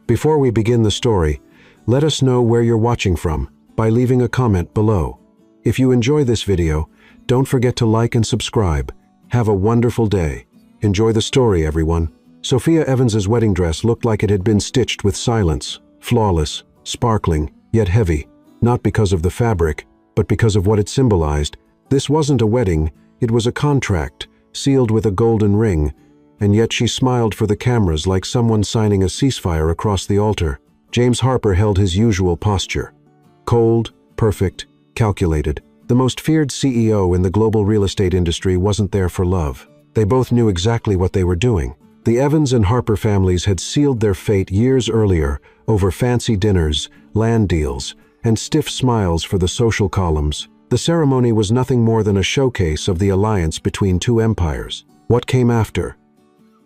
Before we begin the story, let us know where you're watching from by leaving a comment below. If you enjoy this video, don't forget to like and subscribe. Have a wonderful day. Enjoy the story, everyone. Sophia Evans's wedding dress looked like it had been stitched with silence, flawless, sparkling, yet heavy, not because of the fabric, but because of what it symbolized. This wasn't a wedding, it was a contract, sealed with a golden ring, and yet she smiled for the cameras like someone signing a ceasefire across the altar. James Harper held his usual posture. Cold, perfect, calculated. The most feared CEO in the global real estate industry wasn't there for love. They both knew exactly what they were doing. The Evans and Harper families had sealed their fate years earlier over fancy dinners, land deals, and stiff smiles for the social columns. The ceremony was nothing more than a showcase of the alliance between two empires. What came after?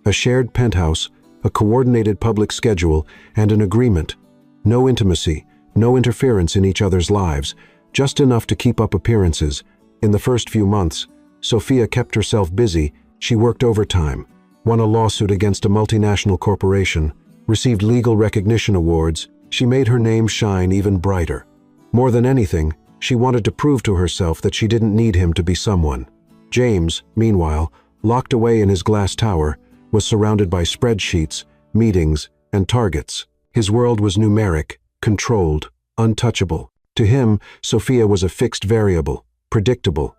A shared penthouse, a coordinated public schedule, and an agreement. No intimacy, no interference in each other's lives, just enough to keep up appearances. In the first few months, Sophia kept herself busy. She worked overtime, won a lawsuit against a multinational corporation, received legal recognition awards. She made her name shine even brighter. More than anything, she wanted to prove to herself that she didn't need him to be someone. James, meanwhile, locked away in his glass tower, was surrounded by spreadsheets, meetings, and targets. His world was numeric, controlled, untouchable. To him, Sophia was a fixed variable, predictable,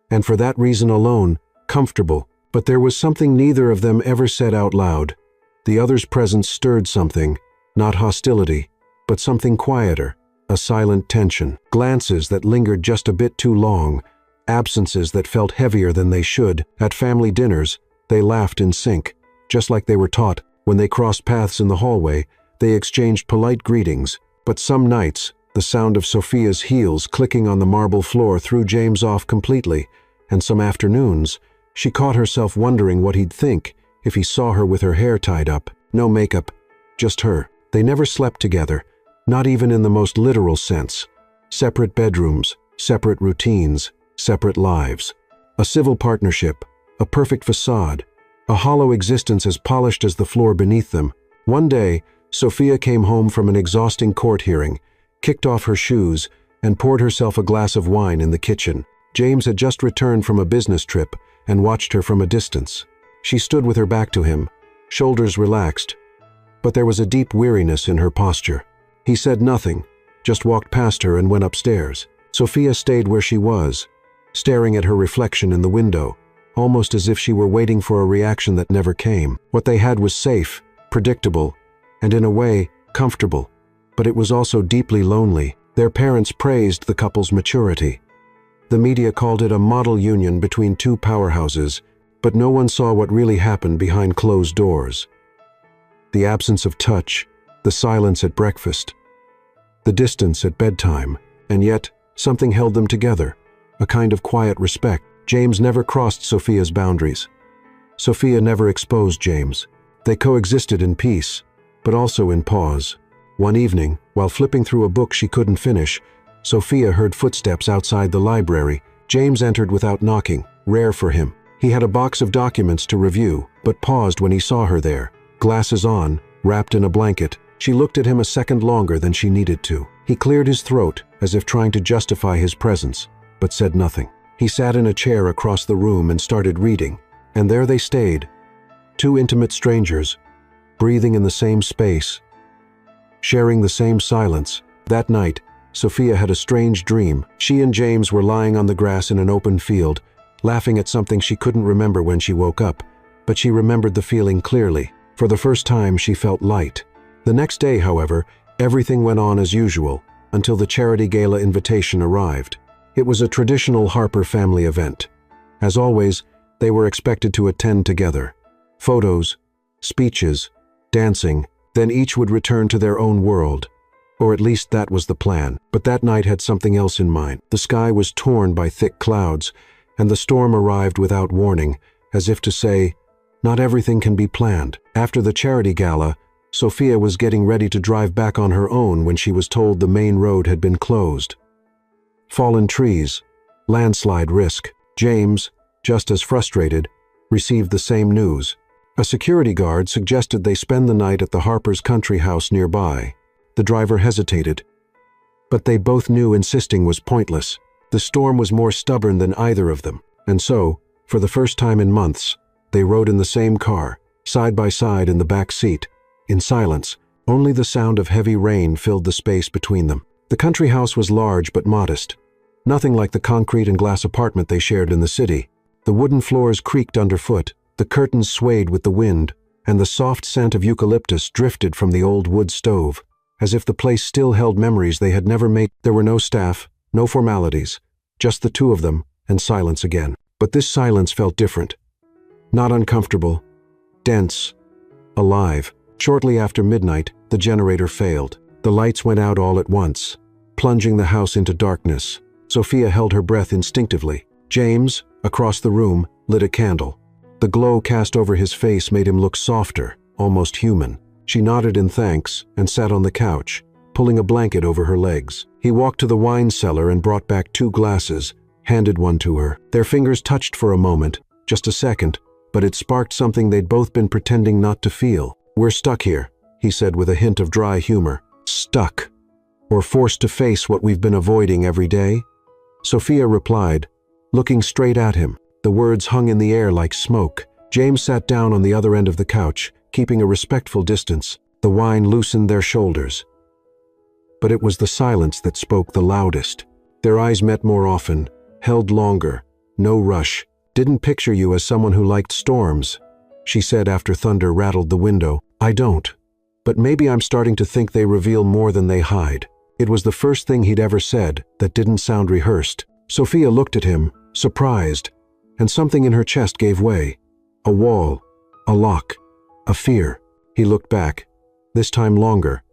and for that reason alone, comfortable. But there was something neither of them ever said out loud. The other's presence stirred something, not hostility, but something quieter, a silent tension. Glances that lingered just a bit too long, absences that felt heavier than they should. At family dinners, they laughed in sync, just like they were taught. When they crossed paths in the hallway, they exchanged polite greetings. But some nights, the sound of Sophia's heels clicking on the marble floor threw James off completely, and some afternoons, she caught herself wondering what he'd think if he saw her with her hair tied up. No makeup, just her. They never slept together, not even in the most literal sense. Separate bedrooms, separate routines, separate lives. A civil partnership, a perfect facade, a hollow existence as polished as the floor beneath them. One day, Sophia came home from an exhausting court hearing, kicked off her shoes, and poured herself a glass of wine in the kitchen. James had just returned from a business trip and watched her from a distance. She stood with her back to him, shoulders relaxed, but there was a deep weariness in her posture. He said nothing, just walked past her and went upstairs. Sophia stayed where she was, staring at her reflection in the window, almost as if she were waiting for a reaction that never came. What they had was safe, predictable, and in a way, comfortable. But it was also deeply lonely. Their parents praised the couple's maturity. The media called it a model union between two powerhouses, but no one saw what really happened behind closed doors. The absence of touch, the silence at breakfast, the distance at bedtime, and yet something held them together, a kind of quiet respect. James never crossed Sophia's boundaries. Sophia never exposed James. They coexisted in peace, but also in pause. One evening, while flipping through a book she couldn't finish, Sophia heard footsteps outside the library. James entered without knocking, rare for him. He had a box of documents to review, but paused when he saw her there. Glasses on, wrapped in a blanket, she looked at him a second longer than she needed to. He cleared his throat, as if trying to justify his presence, but said nothing. He sat in a chair across the room and started reading, and there they stayed, two intimate strangers, breathing in the same space, sharing the same silence. That night, Sophia had a strange dream. She and James were lying on the grass in an open field, laughing at something she couldn't remember when she woke up, but she remembered the feeling clearly. For the first time, she felt light. The next day, however, everything went on as usual, until the charity gala invitation arrived. It was a traditional Harper family event. As always, they were expected to attend together. Photos, speeches, dancing, then each would return to their own world. Or at least that was the plan. But that night had something else in mind. The sky was torn by thick clouds, and the storm arrived without warning, as if to say, not everything can be planned. After the charity gala, Sophia was getting ready to drive back on her own when she was told the main road had been closed. Fallen trees, landslide risk. James, just as frustrated, received the same news. A security guard suggested they spend the night at the Harper's country house nearby. The driver hesitated, but they both knew insisting was pointless. The storm was more stubborn than either of them, and so, for the first time in months, they rode in the same car, side by side in the back seat, in silence. Only the sound of heavy rain filled the space between them. The country house was large but modest, nothing like the concrete and glass apartment they shared in the city. The wooden floors creaked underfoot, the curtains swayed with the wind, and the soft scent of eucalyptus drifted from the old wood stove, as if the place still held memories they had never made. There were no staff, no formalities, just the two of them, and silence again. But this silence felt different. Not uncomfortable, dense, alive. Shortly after midnight, the generator failed. The lights went out all at once, plunging the house into darkness. Sophia held her breath instinctively. James, across the room, lit a candle. The glow cast over his face made him look softer, almost human. She nodded in thanks and sat on the couch, pulling a blanket over her legs. He walked to the wine cellar and brought back 2 glasses, handed one to her. Their fingers touched for a moment, just a second, but it sparked something they'd both been pretending not to feel. "We're stuck here," he said with a hint of dry humor. "Stuck. Or forced to face what we've been avoiding every day?" Sophia replied, looking straight at him. The words hung in the air like smoke. James sat down on the other end of the couch, keeping a respectful distance. The wine loosened their shoulders. But it was the silence that spoke the loudest. Their eyes met more often, held longer, no rush. "Didn't picture you as someone who liked storms," she said after thunder rattled the window. "I don't. But maybe I'm starting to think they reveal more than they hide." It was the first thing he'd ever said that didn't sound rehearsed. Sophia looked at him, surprised, and something in her chest gave way. A wall, a lock, a fear. He looked back, this time longer,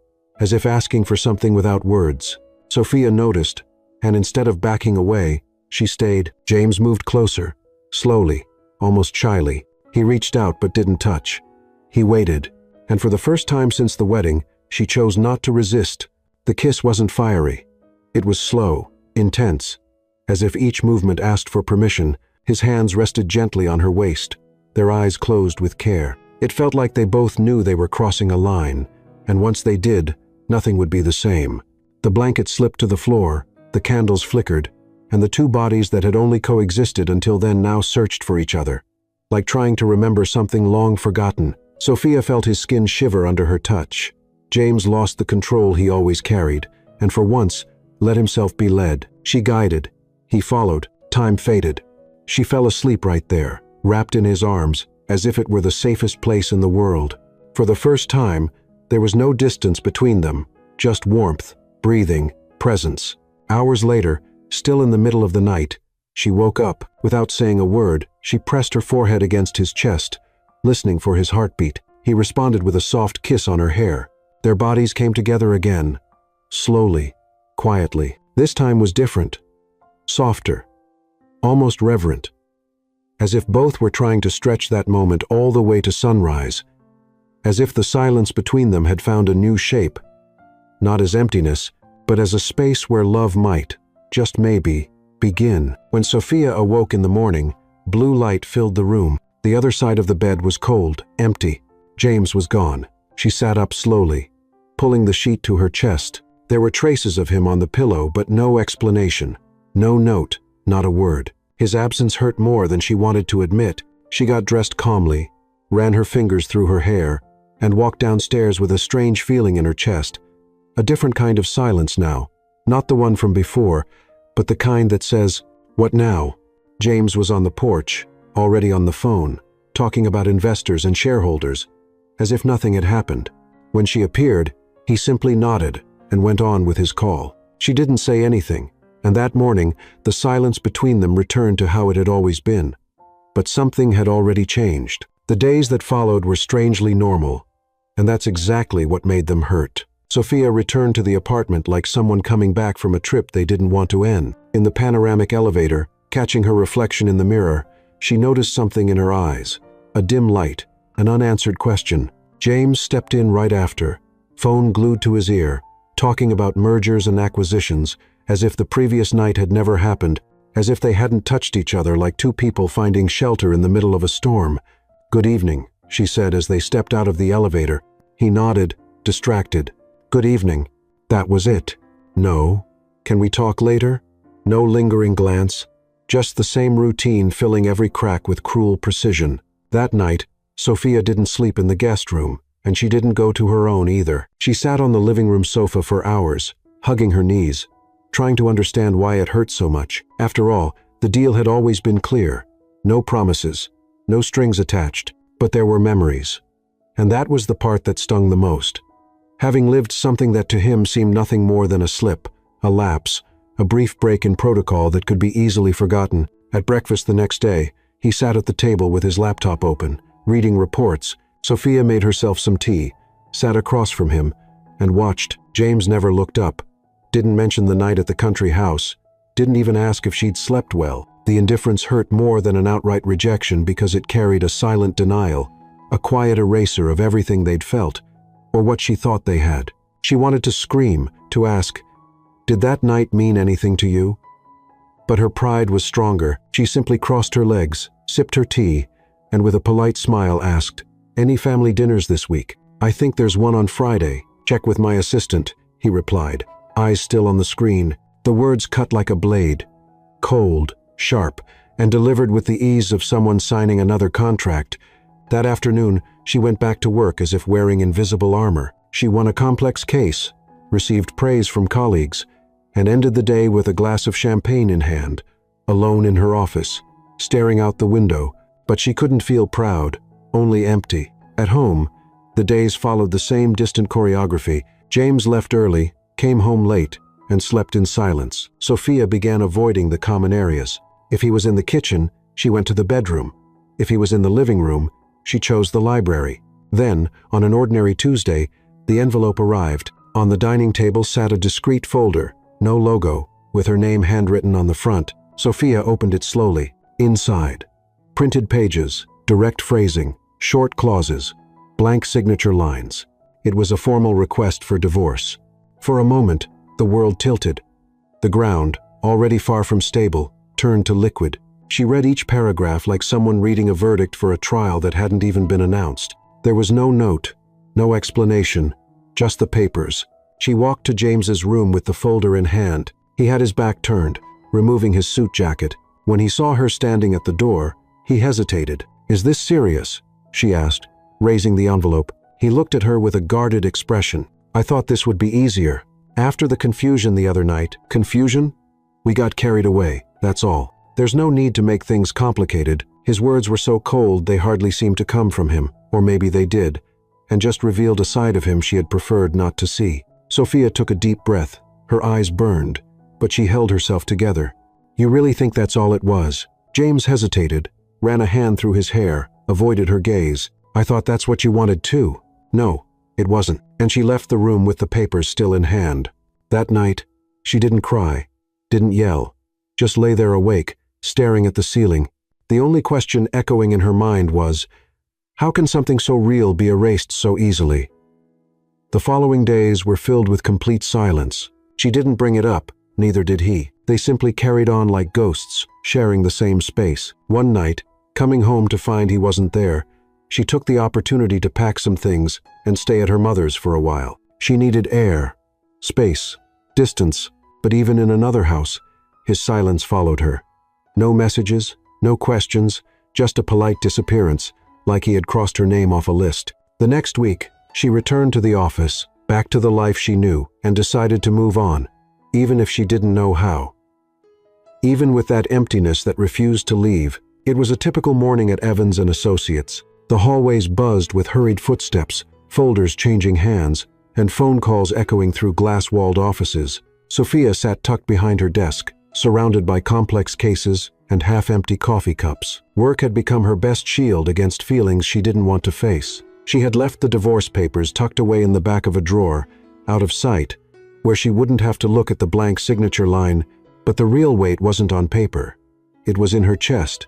as if asking for something without words. Sophia noticed, and instead of backing away, she stayed. James moved closer, slowly, almost shyly. He reached out but didn't touch. He waited, and for the first time since the wedding, she chose not to resist. The kiss wasn't fiery. It was slow, intense, as if each movement asked for permission. His hands rested gently on her waist, their eyes closed with care. It felt like they both knew they were crossing a line, and once they did, nothing would be the same. The blanket slipped to the floor, the candles flickered, and the 2 bodies that had only coexisted until then now searched for each other, like trying to remember something long forgotten. Sophia felt his skin shiver under her touch. James lost the control he always carried, and for once, let himself be led. She guided. He followed. Time faded. She fell asleep right there, wrapped in his arms, as if it were the safest place in the world. For the first time, there was no distance between them, just warmth, breathing, presence. Hours later, still in the middle of the night, she woke up. Without saying a word, she pressed her forehead against his chest, listening for his heartbeat. He responded with a soft kiss on her hair. Their bodies came together again, slowly, quietly. This time was different, softer, almost reverent, as if both were trying to stretch that moment all the way to sunrise, as if the silence between them had found a new shape, not as emptiness, but as a space where love might, just maybe, begin. When Sophia awoke in the morning, blue light filled the room. The other side of the bed was cold, empty. James was gone. She sat up slowly, pulling the sheet to her chest. There were traces of him on the pillow, but no explanation. No note, not a word. His absence hurt more than she wanted to admit. She got dressed calmly, ran her fingers through her hair, and walked downstairs with a strange feeling in her chest. A different kind of silence now. Not the one from before, but the kind that says, "What now?" James was on the porch, already on the phone, talking about investors and shareholders, as if nothing had happened. When she appeared, he simply nodded and went on with his call. She didn't say anything, and that morning, the silence between them returned to how it had always been. But something had already changed. The days that followed were strangely normal, and that's exactly what made them hurt. Sophia returned to the apartment like someone coming back from a trip they didn't want to end. In the panoramic elevator, catching her reflection in the mirror, she noticed something in her eyes. A dim light, an unanswered question. James stepped in right after, phone glued to his ear, talking about mergers and acquisitions, as if the previous night had never happened, as if they hadn't touched each other like two people finding shelter in the middle of a storm. "Good evening," she said as they stepped out of the elevator. He nodded, distracted. Good evening. That was it. No. Can we talk later? No lingering glance. Just the same routine filling every crack with cruel precision. That night, Sophia didn't sleep in the guest room, and she didn't go to her own either. She sat on the living room sofa for hours, hugging her knees, trying to understand why it hurt so much. After all, the deal had always been clear. No promises, no strings attached, but there were memories. And that was the part that stung the most. Having lived something that to him seemed nothing more than a slip, a lapse, a brief break in protocol that could be easily forgotten. At breakfast the next day, he sat at the table with his laptop open, reading reports. Sophia made herself some tea, sat across from him, and watched. James never looked up, didn't mention the night at the country house, didn't even ask if she'd slept well. The indifference hurt more than an outright rejection because it carried a silent denial, a quiet eraser of everything they'd felt, or what she thought they had. She wanted to scream, to ask, "Did that night mean anything to you?" But her pride was stronger. She simply crossed her legs, sipped her tea, and with a polite smile asked, "Any family dinners this week?" "I think there's one on Friday. Check with my assistant," he replied, eyes still on the screen. The words cut like a blade, cold, sharp, and delivered with the ease of someone signing another contract. That afternoon, she went back to work as if wearing invisible armor. She won a complex case, received praise from colleagues, and ended the day with a glass of champagne in hand, alone in her office, staring out the window. But she couldn't feel proud, only empty. At home, the days followed the same distant choreography. James left early, came home late, and slept in silence. Sophia began avoiding the common areas. If he was in the kitchen, she went to the bedroom. If he was in the living room, she chose the library. Then, on an ordinary Tuesday, the envelope arrived. On the dining table sat a discreet folder, no logo, with her name handwritten on the front. Sophia opened it slowly. Inside, printed pages, direct phrasing, short clauses, blank signature lines. It was a formal request for divorce. For a moment, the world tilted. The ground, already far from stable, turned to liquid. She read each paragraph like someone reading a verdict for a trial that hadn't even been announced. There was no note, no explanation, just the papers. She walked to James's room with the folder in hand. He had his back turned, removing his suit jacket. When he saw her standing at the door, he hesitated. "Is this serious?" she asked, raising the envelope. He looked at her with a guarded expression. "I thought this would be easier. After the confusion the other night." "Confusion? We got carried away, that's all. There's no need to make things complicated." His words were so cold they hardly seemed to come from him, or maybe they did, and just revealed a side of him she had preferred not to see. Sophia took a deep breath. Her eyes burned, but she held herself together. "You really think that's all it was?" James hesitated, ran a hand through his hair, avoided her gaze. "I thought that's what you wanted too." "No, it wasn't." And she left the room with the papers still in hand. That night, she didn't cry, didn't yell, just lay there awake, staring at the ceiling. The only question echoing in her mind was, how can something so real be erased so easily? The following days were filled with complete silence. She didn't bring it up, neither did he. They simply carried on like ghosts, sharing the same space. One night, coming home to find he wasn't there, she took the opportunity to pack some things and stay at her mother's for a while. She needed air, space, distance, but even in another house, his silence followed her. No messages, no questions, just a polite disappearance, like he had crossed her name off a list. The next week, she returned to the office, back to the life she knew, and decided to move on, even if she didn't know how. Even with that emptiness that refused to leave, it was a typical morning at Evans & Associates. The hallways buzzed with hurried footsteps, folders changing hands, and phone calls echoing through glass-walled offices. Sophia sat tucked behind her desk, surrounded by complex cases and half-empty coffee cups. Work had become her best shield against feelings she didn't want to face. She had left the divorce papers tucked away in the back of a drawer, out of sight, where she wouldn't have to look at the blank signature line, but the real weight wasn't on paper. It was in her chest,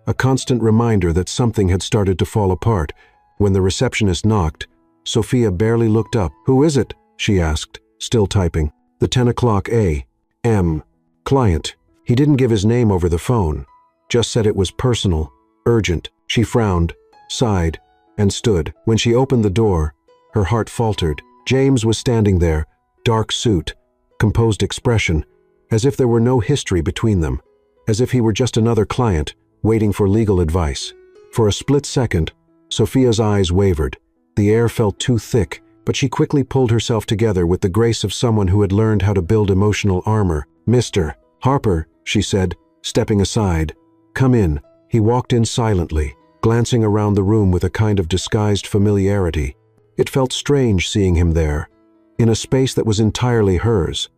a constant reminder that something had started to fall apart. When the receptionist knocked, Sophia barely looked up. "Who is it?" she asked, still typing. "The 10 o'clock a.m. client." He didn't give his name over the phone, just said it was personal, urgent. She frowned, sighed, and stood. When she opened the door, her heart faltered. James was standing there, dark suit, composed expression, as if there were no history between them, as if he were just another client waiting for legal advice. For a split second, Sophia's eyes wavered. The air felt too thick, but she quickly pulled herself together with the grace of someone who had learned how to build emotional armor. "Mr. Harper," she said, stepping aside. "Come in." He walked in silently, glancing around the room with a kind of disguised familiarity. It felt strange seeing him there, in a space that was entirely hers,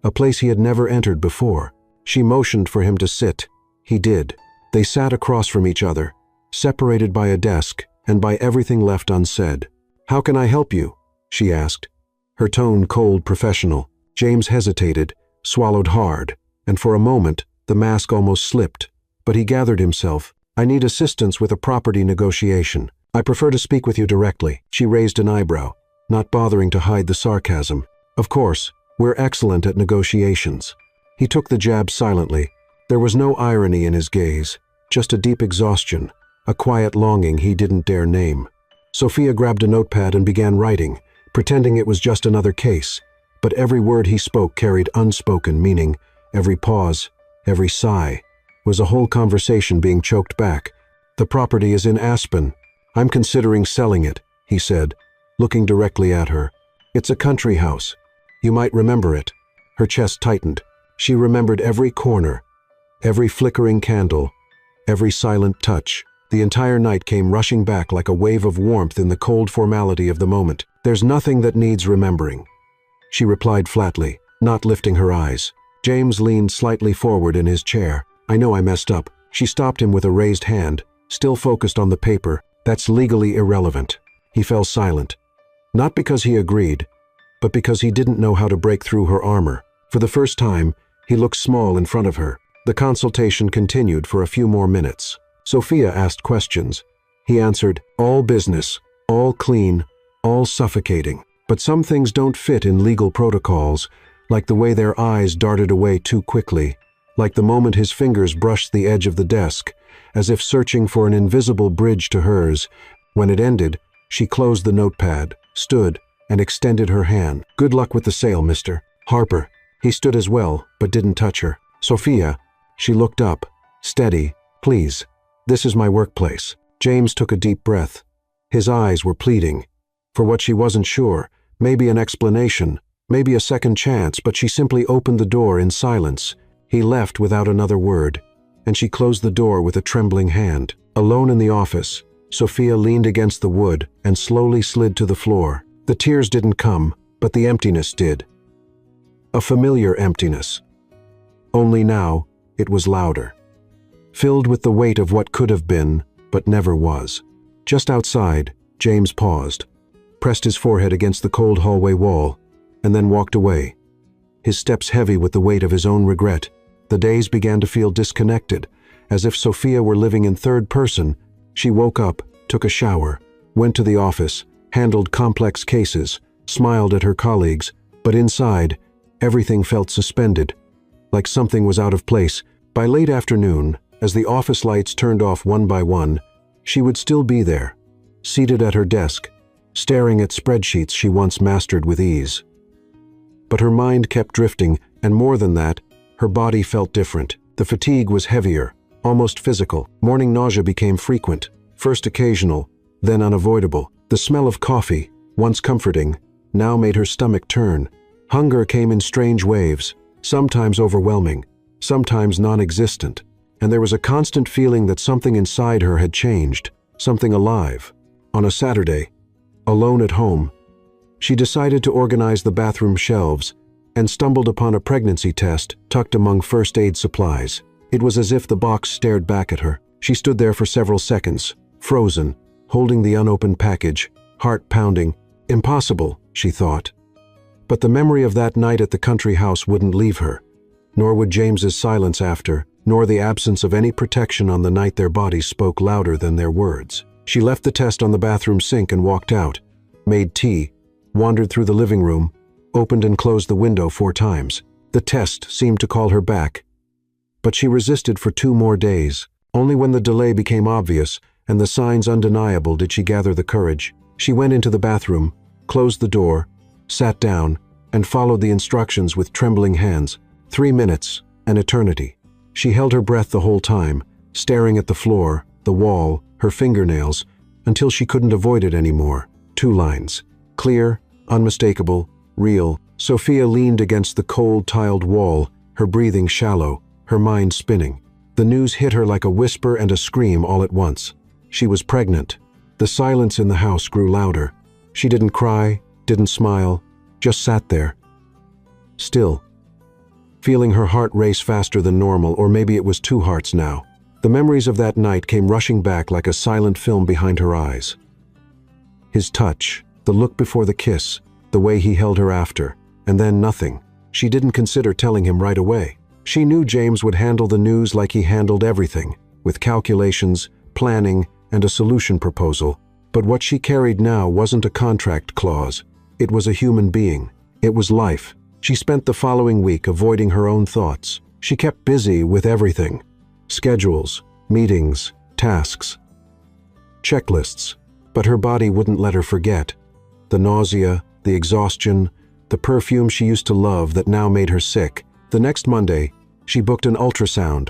a place he had never entered before. She motioned for him to sit. He did. They sat across from each other, separated by a desk and by everything left unsaid. "How can I help you?" she asked, her tone cold professional. James hesitated, swallowed hard, and for a moment the mask almost slipped, but he gathered himself. "I need assistance with a property negotiation. I prefer to speak with you directly." She raised an eyebrow, not bothering to hide the sarcasm. "Of course, we're excellent at negotiations." He took the jab silently. There was no irony in his gaze, just a deep exhaustion, a quiet longing he didn't dare name. Sophia grabbed a notepad and began writing, pretending it was just another case, but every word he spoke carried unspoken meaning. Every pause, every sigh, was a whole conversation being choked back. "The property is in Aspen. I'm considering selling it," he said, looking directly at her. "It's a country house. You might remember it." Her chest tightened. She remembered every corner, every flickering candle, every silent touch. The entire night came rushing back like a wave of warmth in the cold formality of the moment. "There's nothing that needs remembering," she replied flatly, not lifting her eyes. James leaned slightly forward in his chair. "I know I messed up." She stopped him with a raised hand, still focused on the paper. "That's legally irrelevant." He fell silent, not because he agreed, but because he didn't know how to break through her armor. For the first time, he looked small in front of her. The consultation continued for a few more minutes. Sophia asked questions. He answered, all business, all clean, all suffocating. But some things don't fit in legal protocols, like the way their eyes darted away too quickly, like the moment his fingers brushed the edge of the desk, as if searching for an invisible bridge to hers. When it ended, she closed the notepad, stood, and extended her hand. "Good luck with the sale, Mr. Harper." He stood as well, but didn't touch her. "Sophia." She looked up, steady. "Please. This is my workplace." James took a deep breath. His eyes were pleading. For what she wasn't sure, maybe an explanation, maybe a second chance, but she simply opened the door in silence. He left without another word, and she closed the door with a trembling hand. Alone in the office, Sophia leaned against the wood and slowly slid to the floor. The tears didn't come, but the emptiness did. A familiar emptiness. Only now, it was louder. Filled with the weight of what could have been, but never was. Just outside, James paused, pressed his forehead against the cold hallway wall, and then walked away. His steps heavy with the weight of his own regret. The days began to feel disconnected, as if Sophia were living in third person. She woke up, took a shower, went to the office, handled complex cases, smiled at her colleagues, but inside, everything felt suspended, like something was out of place. By late afternoon, as the office lights turned off one by one, she would still be there, seated at her desk, staring at spreadsheets she once mastered with ease. But her mind kept drifting, and more than that, her body felt different. The fatigue was heavier, almost physical. Morning nausea became frequent, first occasional, then unavoidable. The smell of coffee, once comforting, now made her stomach turn. Hunger came in strange waves, sometimes overwhelming, sometimes non-existent, and there was a constant feeling that something inside her had changed, something alive. On a Saturday, alone at home, she decided to organize the bathroom shelves and stumbled upon a pregnancy test tucked among first aid supplies. It was as if the box stared back at her. She stood there for several seconds, frozen, holding the unopened package, heart pounding. Impossible, she thought. But the memory of that night at the country house wouldn't leave her, nor would James's silence after, nor the absence of any protection on the night their bodies spoke louder than their words. She left the test on the bathroom sink and walked out, made tea, wandered through the living room, opened and closed the window 4 times. The test seemed to call her back, but she resisted for 2 more days. Only when the delay became obvious, and the signs undeniable did she gather the courage. She went into the bathroom, closed the door, sat down, and followed the instructions with trembling hands. 3 minutes, an eternity. She held her breath the whole time, staring at the floor, the wall, her fingernails, until she couldn't avoid it anymore. 2 lines. Clear, unmistakable, real. Sophia leaned against the cold, tiled wall, her breathing shallow, her mind spinning. The news hit her like a whisper and a scream all at once. She was pregnant. The silence in the house grew louder. She didn't cry, didn't smile, just sat there. Still. Feeling her heart race faster than normal, or maybe it was 2 hearts now. The memories of that night came rushing back like a silent film behind her eyes. His touch, the look before the kiss, the way he held her after, and then nothing. She didn't consider telling him right away. She knew James would handle the news like he handled everything, with calculations, planning, and a solution proposal. But what she carried now wasn't a contract clause. It was a human being. It was life. She spent the following week avoiding her own thoughts. She kept busy with everything. Schedules, meetings, tasks, checklists. But her body wouldn't let her forget. The nausea, the exhaustion, the perfume she used to love that now made her sick. The next Monday, she booked an ultrasound.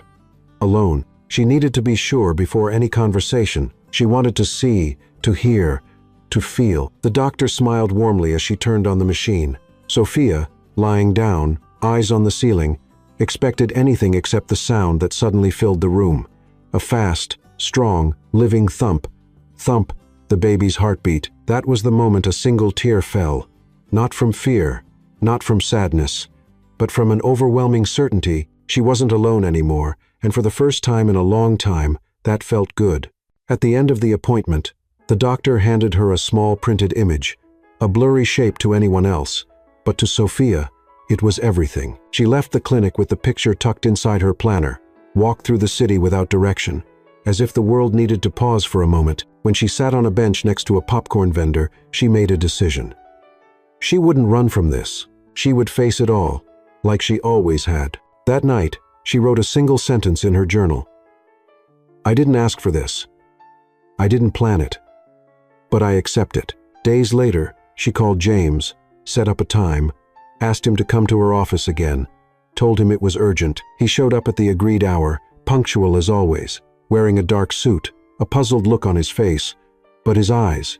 Alone. She needed to be sure before any conversation. She wanted to see, to hear, to feel. The doctor smiled warmly as she turned on the machine. Sophia, lying down, eyes on the ceiling, expected anything except the sound that suddenly filled the room. A fast, strong, living thump. Thump, the baby's heartbeat. That was the moment a single tear fell. Not from fear, not from sadness, but from an overwhelming certainty she wasn't alone anymore, and for the first time in a long time, that felt good. At the end of the appointment, the doctor handed her a small printed image, a blurry shape to anyone else, but to Sophia, it was everything. She left the clinic with the picture tucked inside her planner, walked through the city without direction, as if the world needed to pause for a moment. When she sat on a bench next to a popcorn vendor, she made a decision. She wouldn't run from this. She would face it all, like she always had. That night, she wrote a single sentence in her journal. I didn't ask for this. I didn't plan it. But I accept it. Days later, she called James, set up a time, asked him to come to her office again, told him it was urgent. He showed up at the agreed hour, punctual as always, wearing a dark suit, a puzzled look on his face. But his eyes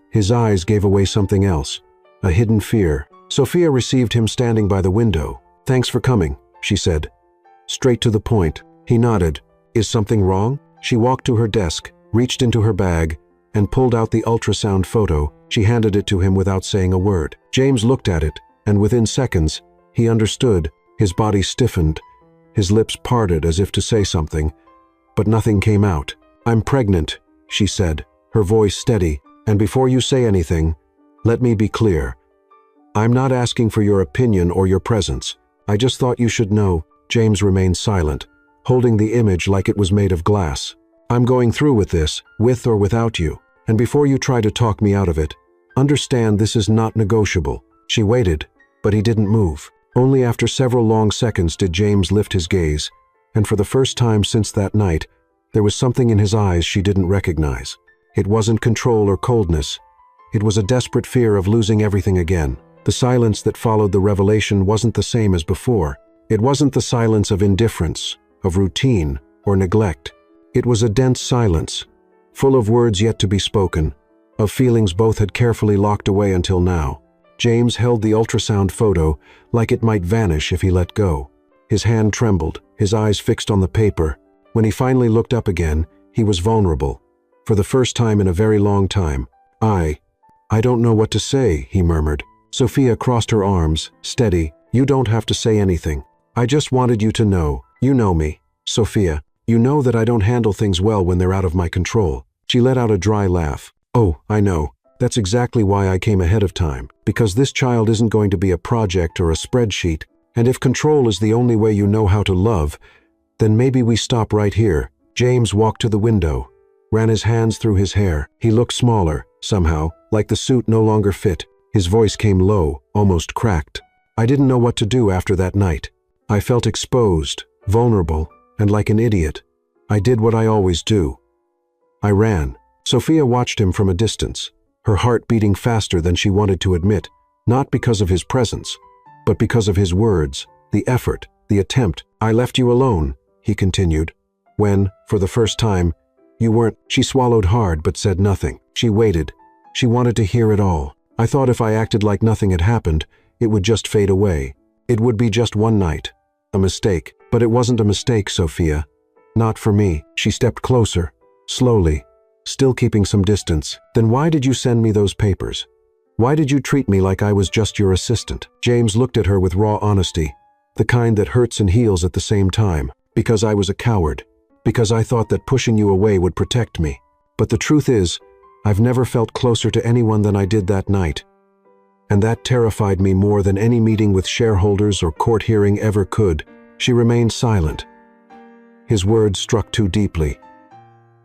gave away something else, a hidden fear. Sophia received him standing by the window. Thanks for coming, she said. Straight to the point. He nodded. Is something wrong? She walked to her desk, reached into her bag, and pulled out the ultrasound photo. She handed it to him without saying a word. James looked at it, and within seconds, he understood. His body stiffened, his lips parted as if to say something, but nothing came out. I'm pregnant, she said, her voice steady, and before you say anything, let me be clear. I'm not asking for your opinion or your presence. I just thought you should know. James remained silent, holding the image like it was made of glass. I'm going through with this, with or without you, and before you try to talk me out of it, understand this is not negotiable. She waited, but he didn't move. Only after several long seconds did James lift his gaze, and for the first time since that night, there was something in his eyes she didn't recognize. It wasn't control or coldness. It was a desperate fear of losing everything again. The silence that followed the revelation wasn't the same as before. It wasn't the silence of indifference, of routine, or neglect. It was a dense silence, full of words yet to be spoken, of feelings both had carefully locked away until now. James held the ultrasound photo like it might vanish if he let go. His hand trembled, his eyes fixed on the paper. When he finally looked up again, he was vulnerable. For the first time in a very long time. I don't know what to say, he murmured. Sophia crossed her arms, steady. You don't have to say anything. I just wanted you to know. You know me, Sophia. You know that I don't handle things well when they're out of my control. She let out a dry laugh. Oh, I know. That's exactly why I came ahead of time. Because this child isn't going to be a project or a spreadsheet. And if control is the only way you know how to love, then maybe we stop right here. James walked to the window, ran his hands through his hair. He looked smaller, somehow, like the suit no longer fit. His voice came low, almost cracked. I didn't know what to do after that night. I felt exposed, vulnerable, and like an idiot. I did what I always do. I ran. Sophia watched him from a distance, her heart beating faster than she wanted to admit, not because of his presence, but because of his words, the effort, the attempt. "I left you alone," he continued, "when, for the first time, you weren't." She swallowed hard but said nothing. She waited. She wanted to hear it all. "I thought if I acted like nothing had happened, it would just fade away. It would be just one night. A mistake. But it wasn't a mistake, Sophia. Not for me." She stepped closer, slowly, still keeping some distance. "Then why did you send me those papers? Why did you treat me like I was just your assistant?" James looked at her with raw honesty, the kind that hurts and heals at the same time. "Because I was a coward. Because I thought that pushing you away would protect me. But the truth is, I've never felt closer to anyone than I did that night. And that terrified me more than any meeting with shareholders or court hearing ever could." She remained silent. His words struck too deeply.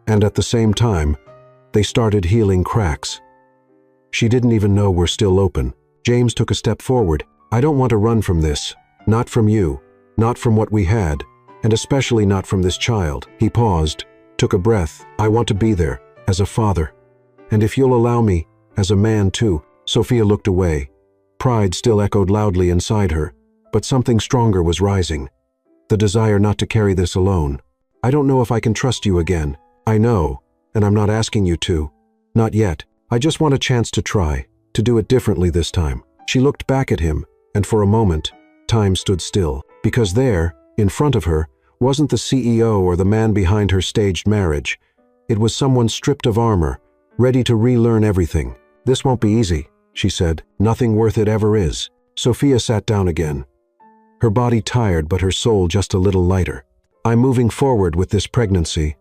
And at the same time, they started healing cracks. She didn't even know were still open. James took a step forward. "I don't want to run from this. Not from you. Not from what we had. And especially not from this child." He paused, took a breath. "I want to be there, as a father. And if you'll allow me, as a man too." Sophia looked away. Pride still echoed loudly inside her, but something stronger was rising. The desire not to carry this alone. "I don't know if I can trust you again. I know, and I'm not asking you to. Not yet. I just want a chance to try, to do it differently this time." She looked back at him, and for a moment, time stood still. Because there, in front of her, wasn't the CEO or the man behind her staged marriage. It was someone stripped of armor, ready to relearn everything. "This won't be easy," she said. "Nothing worth it ever is." Sophia sat down again, her body tired but her soul just a little lighter. "I'm moving forward with this pregnancy.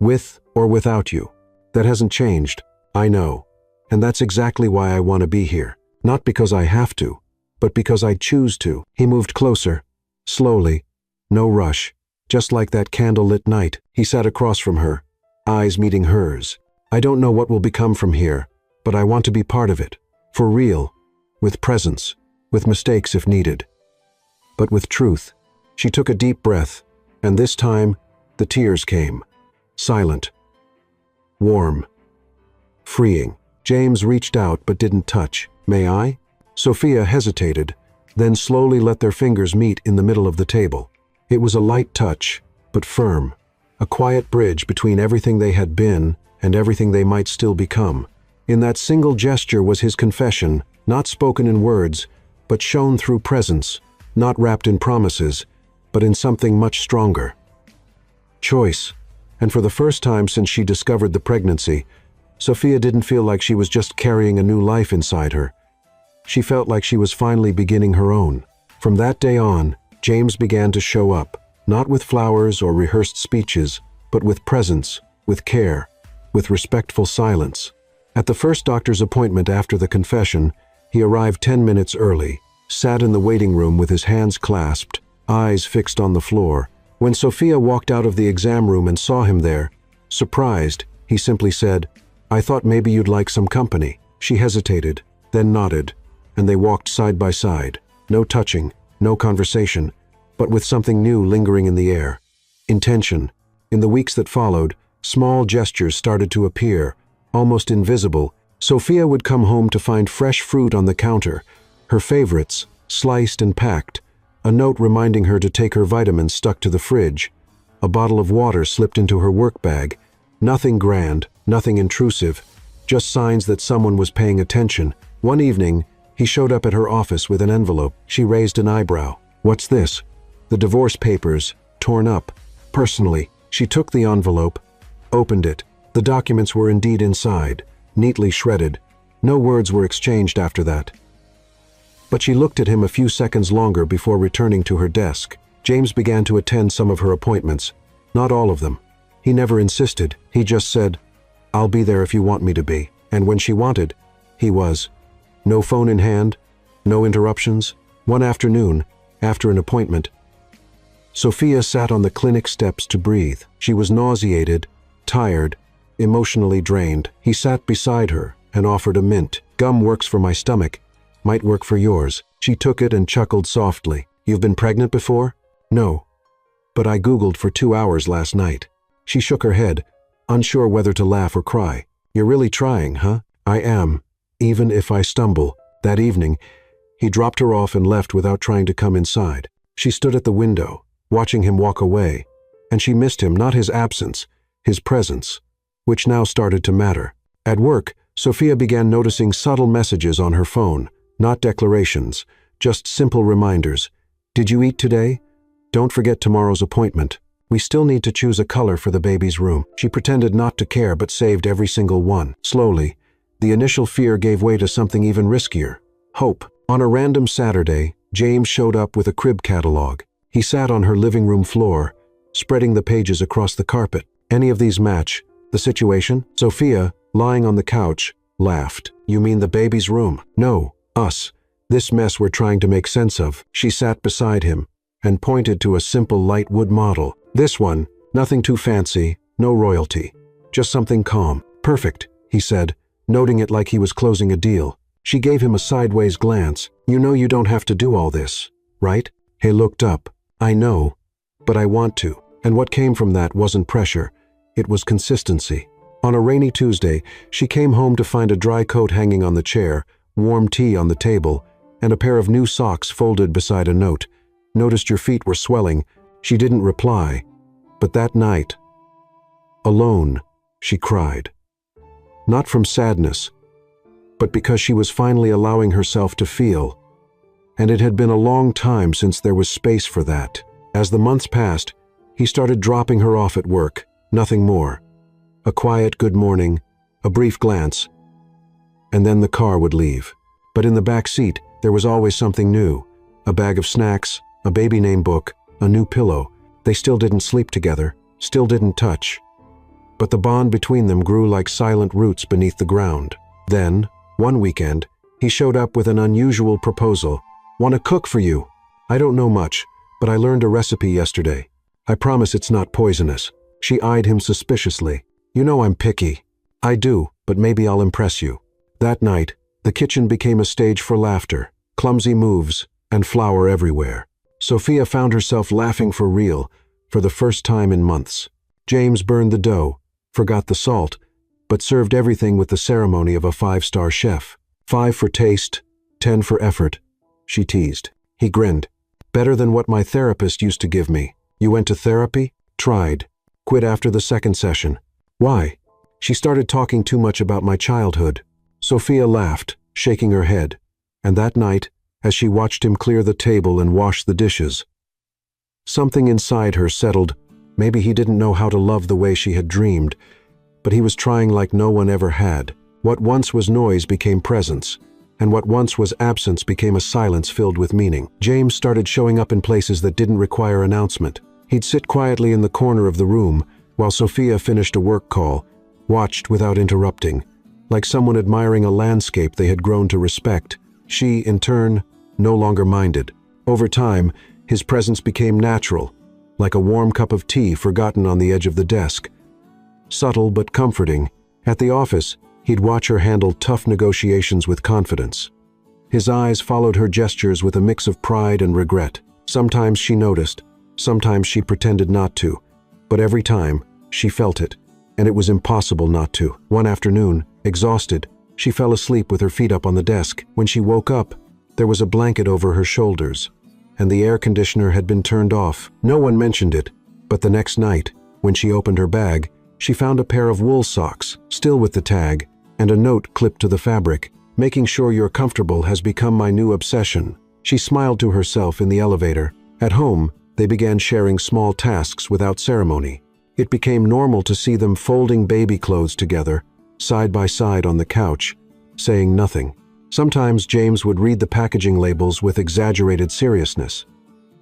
With or without you. That hasn't changed, I know. And that's exactly why I want to be here. Not because I have to, but because I choose to." He moved closer, slowly, no rush, just like that candlelit night. He sat across from her, eyes meeting hers. "I don't know what will become from here, but I want to be part of it. For real, with presence, with mistakes if needed. But with truth." She took a deep breath, and this time, the tears came. Silent. Warm. Freeing. James reached out but didn't touch. "May I?" Sophia hesitated, then slowly let their fingers meet in the middle of the table. It was a light touch, but firm. A quiet bridge between everything they had been and everything they might still become. In that single gesture was his confession, not spoken in words, but shown through presence, not wrapped in promises, but in something much stronger. Choice. And for the first time since she discovered the pregnancy, Sophia didn't feel like she was just carrying a new life inside her. She felt like she was finally beginning her own. From that day on, James began to show up, not with flowers or rehearsed speeches, but with presence, with care, with respectful silence. At the first doctor's appointment after the confession, he arrived 10 minutes early, sat in the waiting room with his hands clasped, eyes fixed on the floor. When Sophia walked out of the exam room and saw him there, surprised, he simply said, "I thought maybe you'd like some company." She hesitated, then nodded, and they walked side by side. No touching, no conversation, but with something new lingering in the air. Intention. In the weeks that followed, small gestures started to appear, almost invisible. Sophia would come home to find fresh fruit on the counter, her favorites, sliced and packed, a note reminding her to take her vitamins stuck to the fridge, a bottle of water slipped into her work bag. Nothing grand, nothing intrusive, just signs that someone was paying attention. One evening, he showed up at her office with an envelope. She raised an eyebrow. "What's this?" "The divorce papers, torn up." Personally, she took the envelope, opened it. The documents were indeed inside, neatly shredded. No words were exchanged after that. But she looked at him a few seconds longer before returning to her desk. James began to attend some of her appointments. Not all of them. He never insisted. He just said, "I'll be there if you want me to be." And when she wanted, he was. No phone in hand, no interruptions. One afternoon, after an appointment, Sophia sat on the clinic steps to breathe. She was nauseated, tired, emotionally drained. He sat beside her and offered a mint. "Gum works for my stomach. Might work for yours." She took it and chuckled softly. "You've been pregnant before?" "No. But I Googled for 2 hours last night." She shook her head, unsure whether to laugh or cry. You're really trying, huh? I am, even if I stumble. That evening, he dropped her off and left without trying to come inside. She stood at the window, watching him walk away, and she missed him, not his absence, his presence, which now started to matter. At work, Sophia began noticing subtle messages on her phone, not declarations, just simple reminders. Did you eat today? Don't forget tomorrow's appointment. We still need to choose a color for the baby's room. She pretended not to care but saved every single one. Slowly, the initial fear gave way to something even riskier. Hope. On a random Saturday, James showed up with a crib catalog. He sat on her living room floor, spreading the pages across the carpet. Any of these match the situation? Sophia, lying on the couch, laughed. You mean the baby's room? No, us. This mess we're trying to make sense of. She sat beside him and pointed to a simple light wood model. This one, nothing too fancy, no royalty, just something calm. Perfect, he said, noting it like he was closing a deal. She gave him a sideways glance. You know you don't have to do all this, right? He looked up. I know, but I want to. And what came from that wasn't pressure, it was consistency. On a rainy Tuesday, she came home to find a dry coat hanging on the chair, warm tea on the table, and a pair of new socks folded beside a note. Noticed your feet were swelling. She didn't reply, but that night, alone, she cried. Not from sadness, but because she was finally allowing herself to feel. And it had been a long time since there was space for that. As the months passed, he started dropping her off at work, nothing more. A quiet good morning, a brief glance, and then the car would leave. But in the back seat, there was always something new. A bag of snacks, a baby name book, a new pillow. They still didn't sleep together, still didn't touch. But the bond between them grew like silent roots beneath the ground. Then, one weekend, he showed up with an unusual proposal. Want to cook for you? I don't know much, but I learned a recipe yesterday. I promise it's not poisonous. She eyed him suspiciously. You know I'm picky. I do, but maybe I'll impress you. That night, the kitchen became a stage for laughter, clumsy moves, and flour everywhere. Sophia found herself laughing for real, for the first time in months. James burned the dough, forgot the salt, but served everything with the ceremony of a 5-star chef. 5 for taste, 10 for effort, she teased. He grinned. Better than what my therapist used to give me. You went to therapy? Tried. Quit after the second session. Why? She started talking too much about my childhood. Sophia laughed, shaking her head. And that night, as she watched him clear the table and wash the dishes, something inside her settled. Maybe he didn't know how to love the way she had dreamed, but he was trying like no one ever had. What once was noise became presence, and what once was absence became a silence filled with meaning. James started showing up in places that didn't require announcement. He'd sit quietly in the corner of the room while Sophia finished a work call, watched without interrupting, like someone admiring a landscape they had grown to respect. She, in turn, no longer minded. Over time, his presence became natural, like a warm cup of tea forgotten on the edge of the desk. Subtle but comforting. At the office, he'd watch her handle tough negotiations with confidence. His eyes followed her gestures with a mix of pride and regret. Sometimes she noticed, sometimes she pretended not to, but every time, she felt it, and it was impossible not to. One afternoon, exhausted, she fell asleep with her feet up on the desk. When she woke up, there was a blanket over her shoulders, and the air conditioner had been turned off. No one mentioned it, but the next night, when she opened her bag, she found a pair of wool socks, still with the tag, and a note clipped to the fabric. Making sure you're comfortable has become my new obsession. She smiled to herself in the elevator. At home, they began sharing small tasks without ceremony. It became normal to see them folding baby clothes together, side by side on the couch, saying nothing. Sometimes James would read the packaging labels with exaggerated seriousness.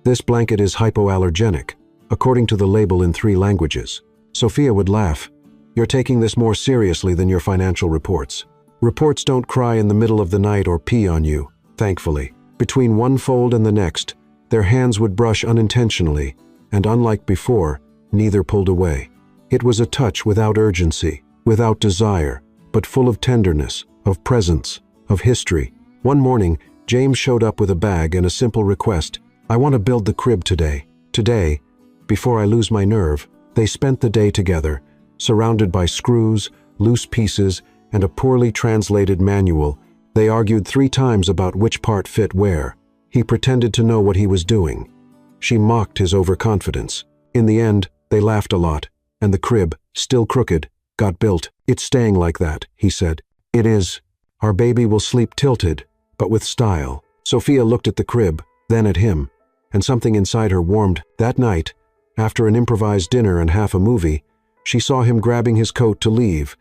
This blanket is hypoallergenic, according to the label in 3 languages. Sophia would laugh. You're taking this more seriously than your financial reports. Reports don't cry in the middle of the night or pee on you, thankfully. Between one fold and the next, their hands would brush unintentionally, and unlike before, neither pulled away. It was a touch without urgency, without desire, but full of tenderness, of presence, of history. One morning, James showed up with a bag and a simple request. I want to build the crib today. Today, before I lose my nerve. They spent the day together, surrounded by screws, loose pieces, and a poorly translated manual. They argued 3 times about which part fit where. He pretended to know what he was doing. She mocked his overconfidence. In the end, they laughed a lot, and the crib, still crooked, got built. "It's staying like that," he said. "It is. Our baby will sleep tilted, but with style." Sophia looked at the crib, then at him, and something inside her warmed. That night, after an improvised dinner and half a movie, she saw him grabbing his coat to leave,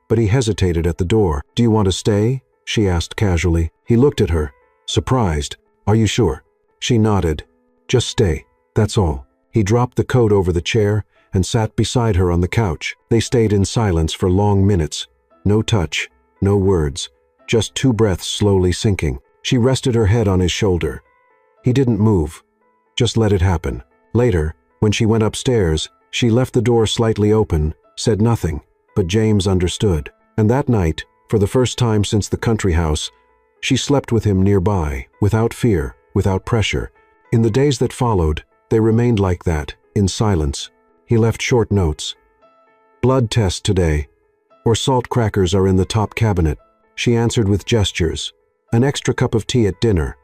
but he hesitated at the door. "Do you want to stay?" she asked casually. He looked at her, surprised. "Are you sure?" She nodded. "Just stay, that's all." He dropped the coat over the chair and sat beside her on the couch. They stayed in silence for long minutes. No touch, no words, just 2 breaths slowly sinking. She rested her head on his shoulder. He didn't move, just let it happen. Later, when she went upstairs, she left the door slightly open, said nothing, but James understood. And that night, for the first time since the country house, she slept with him nearby, without fear, without pressure. In the days that followed, they remained like that, in silence. He left short notes. "Blood test today, or salt crackers are in the top cabinet." She answered with gestures. An extra cup of tea at dinner.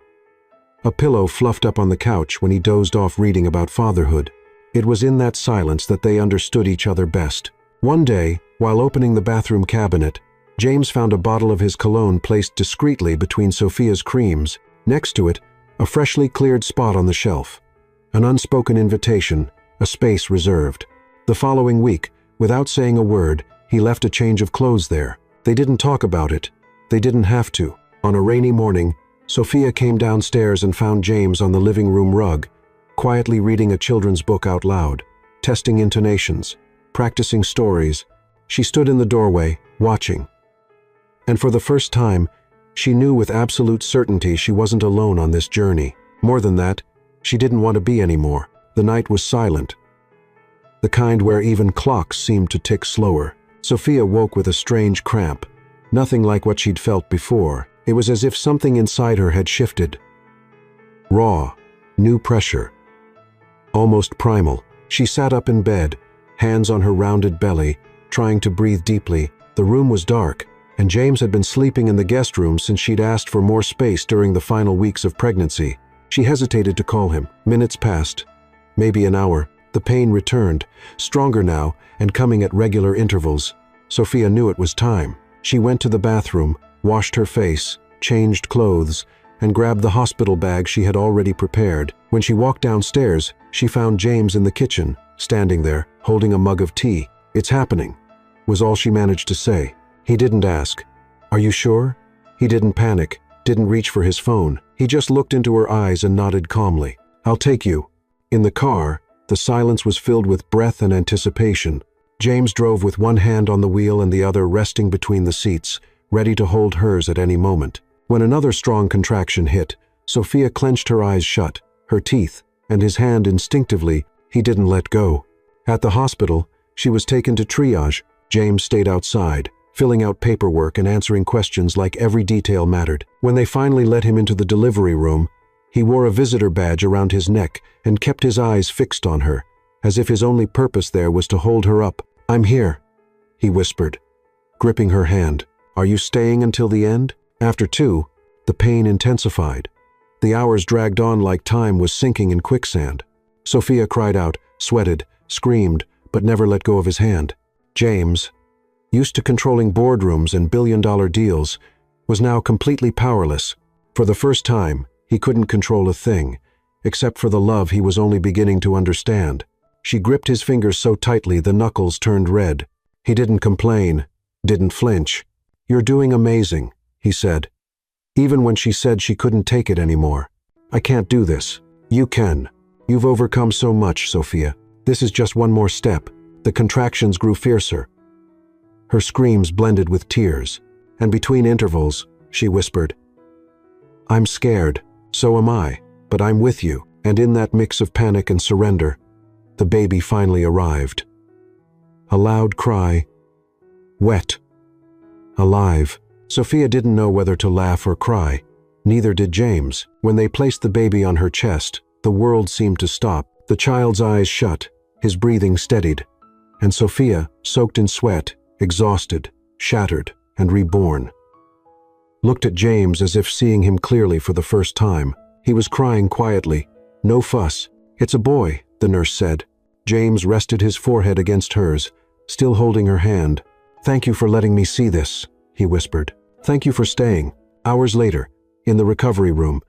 A pillow fluffed up on the couch when he dozed off reading about fatherhood. It was in that silence that they understood each other best. One day, while opening the bathroom cabinet, James found a bottle of his cologne placed discreetly between Sophia's creams. Next to it, a freshly cleared spot on the shelf. An unspoken invitation, a space reserved. The following week, without saying a word, he left a change of clothes there. They didn't talk about it. They didn't have to. On a rainy morning, Sophia came downstairs and found James on the living room rug, quietly reading a children's book out loud, testing intonations, practicing stories. She stood in the doorway, watching. And for the first time, she knew with absolute certainty she wasn't alone on this journey. More than that, she didn't want to be anymore. The night was silent, the kind where even clocks seemed to tick slower. Sophia woke with a strange cramp, nothing like what she'd felt before. It was as if something inside her had shifted. Raw, new pressure, almost primal. She sat up in bed, hands on her rounded belly, trying to breathe deeply. The room was dark, and James had been sleeping in the guest room since she'd asked for more space during the final weeks of pregnancy. She hesitated to call him. Minutes passed, maybe an hour. The pain returned, stronger now and coming at regular intervals. Sophia knew it was time. She went to the bathroom, washed her face, changed clothes, and grabbed the hospital bag she had already prepared. When she walked downstairs, she found James in the kitchen, standing there, holding a mug of tea. "It's happening," was all she managed to say. He didn't ask, "Are you sure?" He didn't panic, didn't reach for his phone. He just looked into her eyes and nodded calmly. "I'll take you." In the car, the silence was filled with breath and anticipation. James drove with one hand on the wheel and the other resting between the seats, ready to hold hers at any moment. When another strong contraction hit, Sophia clenched her eyes shut, her teeth, and his hand instinctively, he didn't let go. At the hospital, she was taken to triage. James stayed outside, filling out paperwork and answering questions like every detail mattered. When they finally let him into the delivery room, he wore a visitor badge around his neck and kept his eyes fixed on her, as if his only purpose there was to hold her up. "I'm here," he whispered, gripping her hand. "Are you staying until the end?" After 2, the pain intensified. The hours dragged on like time was sinking in quicksand. Sophia cried out, sweated, screamed, but never let go of his hand. James, used to controlling boardrooms and billion-dollar deals, was now completely powerless. For the first time, he couldn't control a thing, except for the love he was only beginning to understand. She gripped his fingers so tightly the knuckles turned red. He didn't complain, didn't flinch. "You're doing amazing," he said. Even when she said she couldn't take it anymore. "I can't do this." "You can. You've overcome so much, Sophia. This is just one more step." The contractions grew fiercer. Her screams blended with tears, and between intervals, she whispered, "I'm scared, so am I, but I'm with you." And in that mix of panic and surrender, the baby finally arrived. A loud cry, wet, alive. Sophia didn't know whether to laugh or cry. Neither did James. When they placed the baby on her chest, the world seemed to stop. The child's eyes shut, his breathing steadied, and Sophia, soaked in sweat, exhausted, shattered, and reborn. Looked at James as if seeing him clearly for the first time. He was crying quietly. "No fuss. It's a boy," the nurse said. James rested his forehead against hers, still holding her hand. "Thank you for letting me see this," he whispered. "Thank you for staying." Hours later, in the recovery room,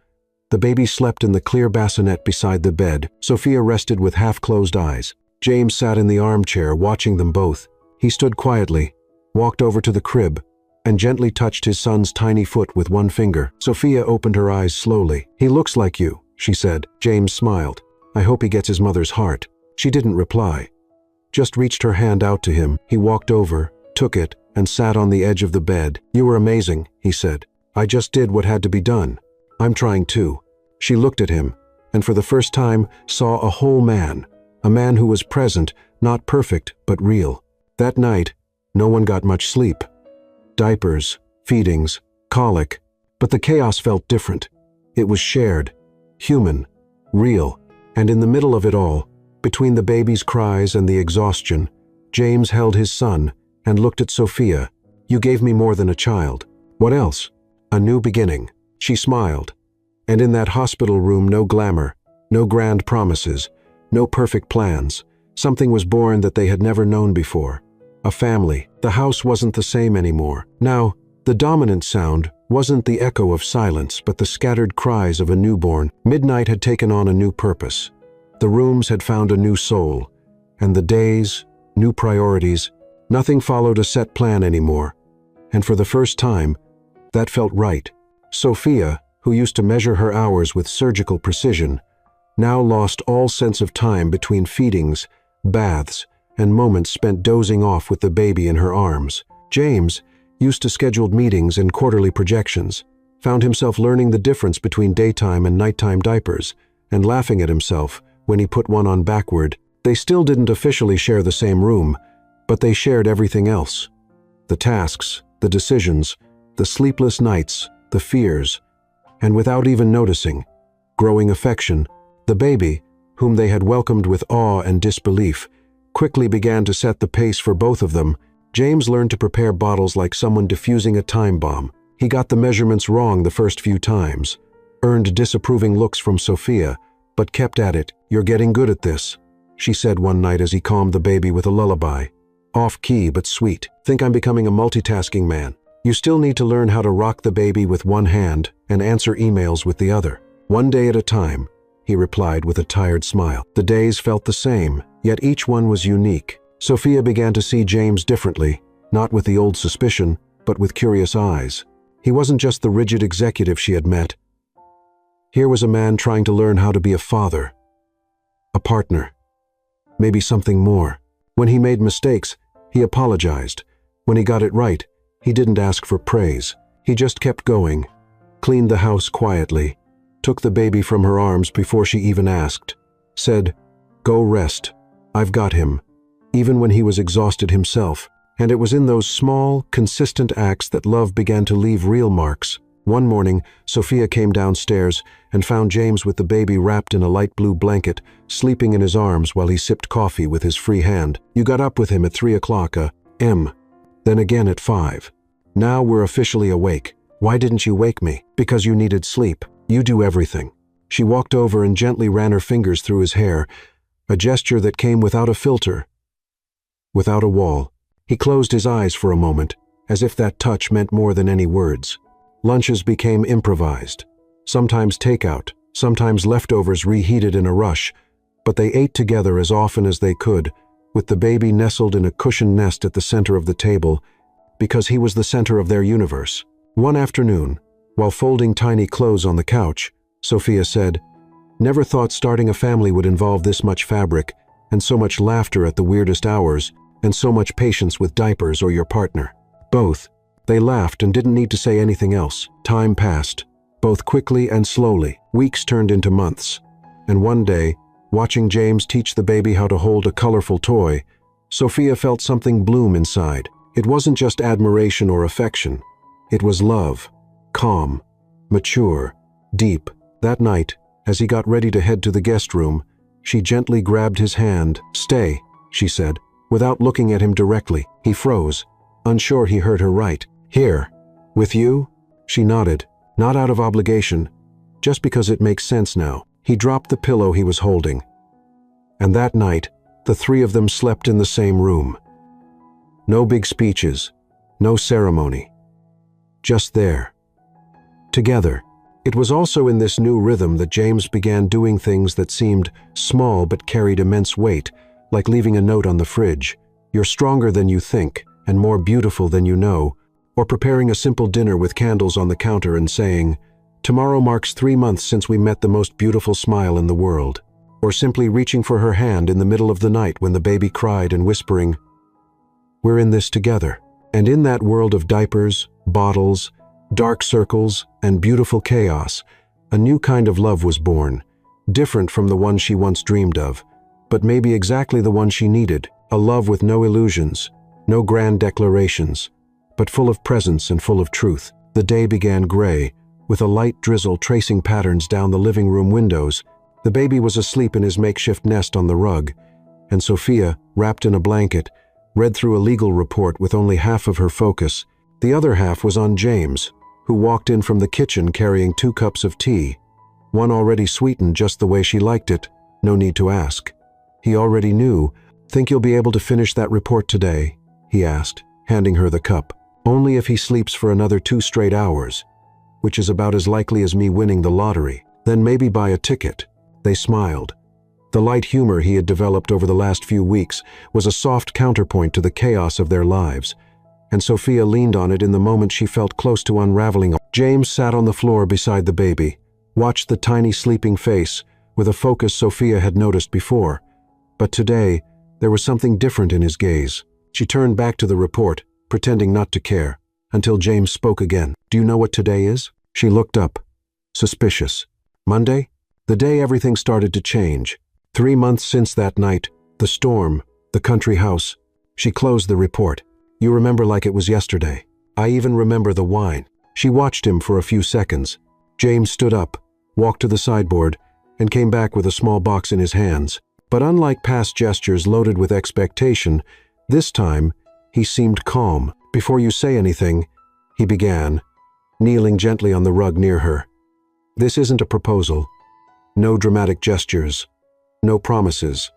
the baby slept in the clear bassinet beside the bed. Sophia rested with half-closed eyes. James sat in the armchair, watching them both. He stood quietly, walked over to the crib, and gently touched his son's tiny foot with one finger. Sophia opened her eyes slowly. "He looks like you," she said. James smiled. "I hope he gets his mother's heart." She didn't reply, just reached her hand out to him. He walked over, took it, and sat on the edge of the bed. "You were amazing," he said. "I just did what had to be done. I'm trying too." She looked at him, and for the first time saw a whole man, a man who was present, not perfect, but real. That night, no one got much sleep. Diapers, feedings, colic, but the chaos felt different. It was shared, human, real, and in the middle of it all, between the baby's cries and the exhaustion, James held his son and looked at Sophia. "You gave me more than a child." "What else?" "A new beginning." She smiled. And in that hospital room, no glamour, no grand promises, no perfect plans. Something was born that they had never known before. A family. The house wasn't the same anymore. Now, the dominant sound wasn't the echo of silence, but the scattered cries of a newborn. Midnight had taken on a new purpose. The rooms had found a new soul. And the days, new priorities. Nothing followed a set plan anymore. And for the first time, that felt right. Sophia, who used to measure her hours with surgical precision, now lost all sense of time between feedings, baths, and moments spent dozing off with the baby in her arms. James, used to scheduled meetings and quarterly projections, found himself learning the difference between daytime and nighttime diapers, and laughing at himself when he put one on backward. They still didn't officially share the same room, but they shared everything else. The tasks, the decisions, the sleepless nights, the fears, and without even noticing, growing affection. The baby, whom they had welcomed with awe and disbelief, quickly began to set the pace for both of them. James learned to prepare bottles like someone diffusing a time bomb. He got the measurements wrong the first few times, earned disapproving looks from Sophia, but kept at it. "You're getting good at this," she said one night as he calmed the baby with a lullaby. "Off-key but sweet. Think I'm becoming a multitasking man. You still need to learn how to rock the baby with one hand and answer emails with the other." "One day at a time," he replied with a tired smile. The days felt the same, yet each one was unique. Sophia began to see James differently, not with the old suspicion, but with curious eyes. He wasn't just the rigid executive she had met. Here was a man trying to learn how to be a father, a partner, maybe something more. When he made mistakes, he apologized. When he got it right, he didn't ask for praise. He just kept going, cleaned the house quietly, took the baby from her arms before she even asked, said, "Go rest. I've got him," even when he was exhausted himself. And it was in those small, consistent acts that love began to leave real marks. One morning, Sophia came downstairs and found James with the baby wrapped in a light blue blanket, sleeping in his arms while he sipped coffee with his free hand. "You got up with him at 3 o'clock a.m., then again at 5. Now we're officially awake. Why didn't you wake me?" "Because you needed sleep. You do everything." She walked over and gently ran her fingers through his hair, a gesture that came without a filter, without a wall. He closed his eyes for a moment, as if that touch meant more than any words. Lunches became improvised, sometimes takeout, sometimes leftovers reheated in a rush, but they ate together as often as they could, with the baby nestled in a cushioned nest at the center of the table, because he was the center of their universe. One afternoon, while folding tiny clothes on the couch, Sophia said, "Never thought starting a family would involve this much fabric, and so much laughter at the weirdest hours, and so much patience with diapers or your partner." Both. They laughed and didn't need to say anything else. Time passed, both quickly and slowly. Weeks turned into months. And one day, watching James teach the baby how to hold a colorful toy, Sophia felt something bloom inside. It wasn't just admiration or affection. It was love. Calm, mature, deep. That night, as he got ready to head to the guest room, she gently grabbed his hand. "Stay," she said, without looking at him directly. He froze, unsure he heard her right. Here. With you? She nodded, not out of obligation, just because it makes sense now. He dropped the pillow he was holding. And that night, the three of them slept in the same room. No big speeches, no ceremony. Just there. Together. It was also in this new rhythm that James began doing things that seemed small but carried immense weight, like leaving a note on the fridge, "You're stronger than you think, and more beautiful than you know," or preparing a simple dinner with candles on the counter and saying, "Tomorrow marks 3 months since we met the most beautiful smile in the world," or simply reaching for her hand in the middle of the night when the baby cried and whispering, "We're in this together." And in that world of diapers, bottles, dark circles, and beautiful chaos, a new kind of love was born, different from the one she once dreamed of, but maybe exactly the one she needed, a love with no illusions, no grand declarations, but full of presence and full of truth. The day began gray, with a light drizzle tracing patterns down the living room windows. The baby was asleep in his makeshift nest on the rug, and Sophia, wrapped in a blanket, read through a legal report with only half of her focus. The other half was on James, who walked in from the kitchen carrying 2 cups of tea, one already sweetened just the way she liked it, no need to ask. He already knew. "Think you'll be able to finish that report today?" he asked, handing her the cup. "Only if he sleeps for another 2 straight hours, which is about as likely as me winning the lottery. Then maybe buy a ticket." They smiled. The light humor he had developed over the last few weeks was a soft counterpoint to the chaos of their lives, and Sophia leaned on it in the moment she felt close to unraveling. James sat on the floor beside the baby, watched the tiny sleeping face with a focus Sophia had noticed before. But today, there was something different in his gaze. She turned back to the report, pretending not to care, until James spoke again. "Do you know what today is?" She looked up, suspicious. "Monday? The day everything started to change. 3 months since that night, the storm, the country house." She closed the report. "You remember like it was yesterday. I even remember the wine." She watched him for a few seconds. James stood up, walked to the sideboard, and came back with a small box in his hands. But unlike past gestures loaded with expectation, this time he seemed calm. "Before you say anything," he began, kneeling gently on the rug near her. "This isn't a proposal. No dramatic gestures. No promises.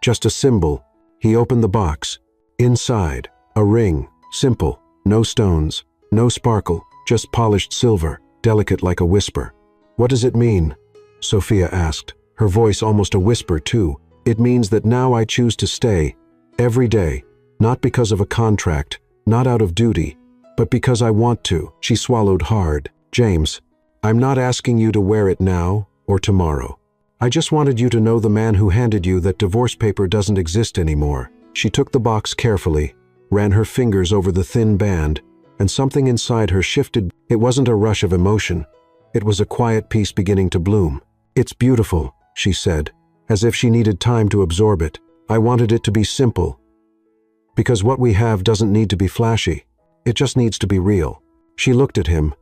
Just a symbol." He opened the box. Inside, a ring, simple, no stones, no sparkle, just polished silver, delicate like a whisper. "What does it mean?" Sophia asked, her voice almost a whisper too. "It means that now I choose to stay, every day, not because of a contract, not out of duty, but because I want to." She swallowed hard. "James, I'm not asking you to wear it now or tomorrow. I just wanted you to know the man who handed you that divorce paper doesn't exist anymore." She took the box carefully, ran her fingers over the thin band, and something inside her shifted. It wasn't a rush of emotion. It was a quiet peace beginning to bloom. "It's beautiful," she said, as if she needed time to absorb it. "I wanted it to be simple. Because what we have doesn't need to be flashy. It just needs to be real." She looked at him,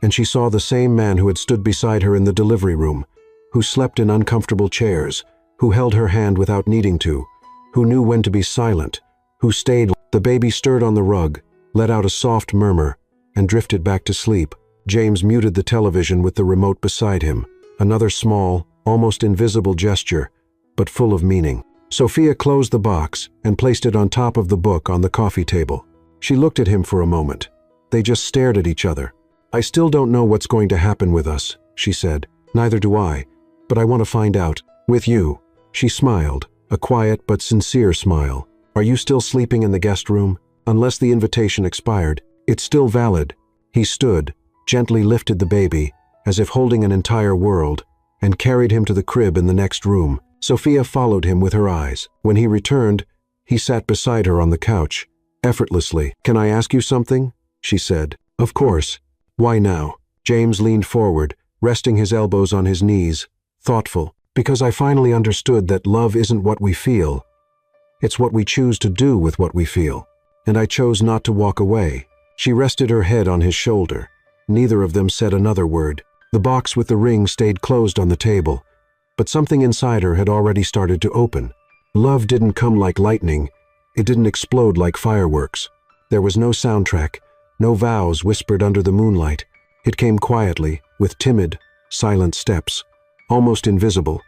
and she saw the same man who had stood beside her in the delivery room, who slept in uncomfortable chairs, who held her hand without needing to, who knew when to be silent, who stayed. The baby stirred on the rug, let out a soft murmur, and drifted back to sleep. James muted the television with the remote beside him, another small, almost invisible gesture, but full of meaning. Sophia closed the box and placed it on top of the book on the coffee table. She looked at him for a moment. They just stared at each other. "I still don't know what's going to happen with us," she said. "Neither do I, but I want to find out. With you." She smiled, a quiet but sincere smile. "Are you still sleeping in the guest room? Unless the invitation expired, it's still valid." He stood, gently lifted the baby, as if holding an entire world, and carried him to the crib in the next room. Sophia followed him with her eyes. When he returned, he sat beside her on the couch, effortlessly. "Can I ask you something?" she said. "Of course. Why now?" James leaned forward, resting his elbows on his knees, thoughtful. "Because I finally understood that love isn't what we feel. It's what we choose to do with what we feel. And I chose not to walk away." She rested her head on his shoulder. Neither of them said another word. The box with the ring stayed closed on the table, but something inside her had already started to open. Love didn't come like lightning. It didn't explode like fireworks. There was no soundtrack, No vows whispered under the moonlight. It came quietly, with timid, silent steps, almost invisible.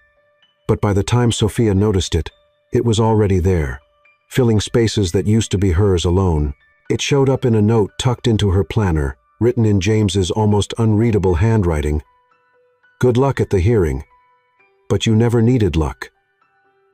But by the time Sophia noticed it, it was already there, filling spaces that used to be hers alone. It showed up in a note tucked into her planner, written in James's almost unreadable handwriting. "Good luck at the hearing. But you never needed luck.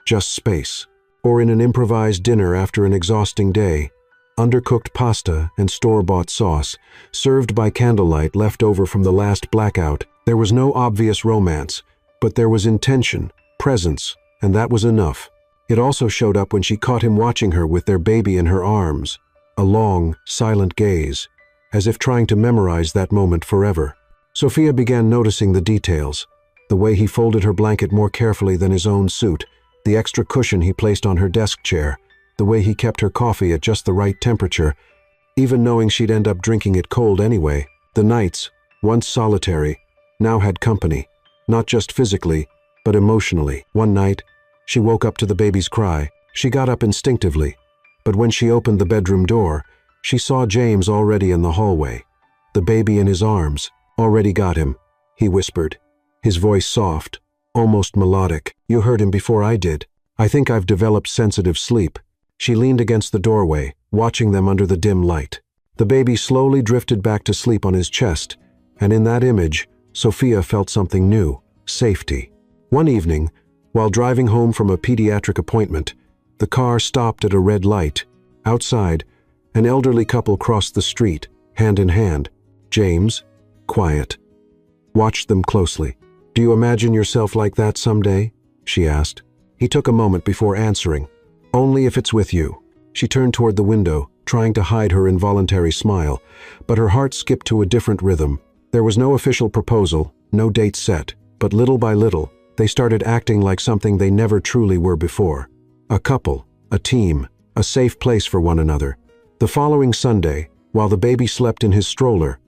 Just space." Or in an improvised dinner after an exhausting day, undercooked pasta and store-bought sauce, served by candlelight left over from the last blackout. There was no obvious romance, but there was intention, presence, and that was enough. It also showed up when she caught him watching her with their baby in her arms, a long, silent gaze, as if trying to memorize that moment forever. Sophia began noticing the details, the way he folded her blanket more carefully than his own suit, the extra cushion he placed on her desk chair, the way he kept her coffee at just the right temperature, even knowing she'd end up drinking it cold anyway. The nights, once solitary, now had company, not just physically, but emotionally. One night, she woke up to the baby's cry. She got up instinctively, but when she opened the bedroom door, she saw James already in the hallway, the baby in his arms. "Already got him," he whispered, his voice soft, almost melodic. "You heard him before I did. I think I've developed sensitive sleep." She leaned against the doorway, watching them under the dim light. The baby slowly drifted back to sleep on his chest, and in that image, Sophia felt something new: safety. One evening, while driving home from a pediatric appointment, the car stopped at a red light. Outside, an elderly couple crossed the street, hand in hand. James, quiet, watched them closely. "Do you imagine yourself like that someday?" she asked. He took a moment before answering. "Only if it's with you." She turned toward the window, trying to hide her involuntary smile, but her heart skipped to a different rhythm. There was no official proposal, no date set, but little by little, they started acting like something they never truly were before. A couple, a team, a safe place for one another. The following Sunday, while the baby slept in his stroller,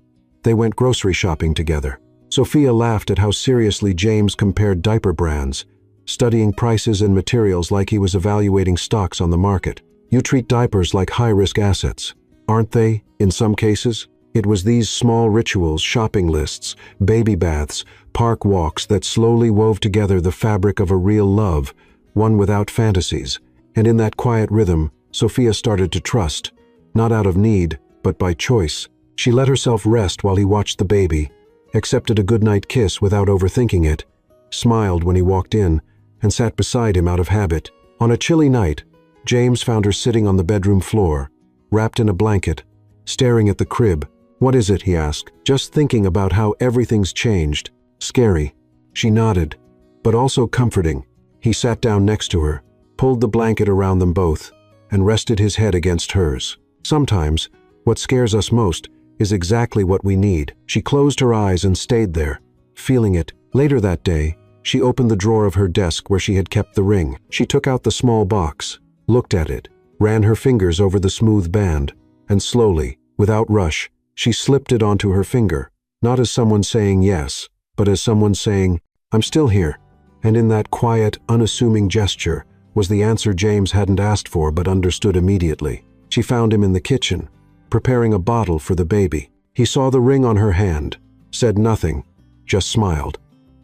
they went grocery shopping together. Sophia laughed at how seriously James compared diaper brands, studying prices and materials like he was evaluating stocks on the market. "You treat diapers like high-risk assets, aren't they, in some cases?" It was these small rituals, shopping lists, baby baths, park walks that slowly wove together the fabric of a real love, one without fantasies. And in that quiet rhythm, Sophia started to trust, not out of need, but by choice. She let herself rest while he watched the baby, accepted a goodnight kiss without overthinking it, smiled when he walked in, and sat beside him out of habit. On a chilly night, James found her sitting on the bedroom floor, wrapped in a blanket, staring at the crib. "What is it?" he asked. "Just thinking about how everything's changed." "Scary." She nodded, but also comforting. He sat down next to her, pulled the blanket around them both, and rested his head against hers. Sometimes, what scares us most is exactly what we need. She closed her eyes and stayed there, feeling it. Later that day, she opened the drawer of her desk where she had kept the ring. She took out the small box, looked at it, ran her fingers over the smooth band, and slowly, without rush, she slipped it onto her finger, not as someone saying yes, but as someone saying, "I'm still here." And in that quiet, unassuming gesture was the answer James hadn't asked for but understood immediately. She found him in the kitchen, preparing a bottle for the baby. He saw the ring on her hand, said nothing, just smiled.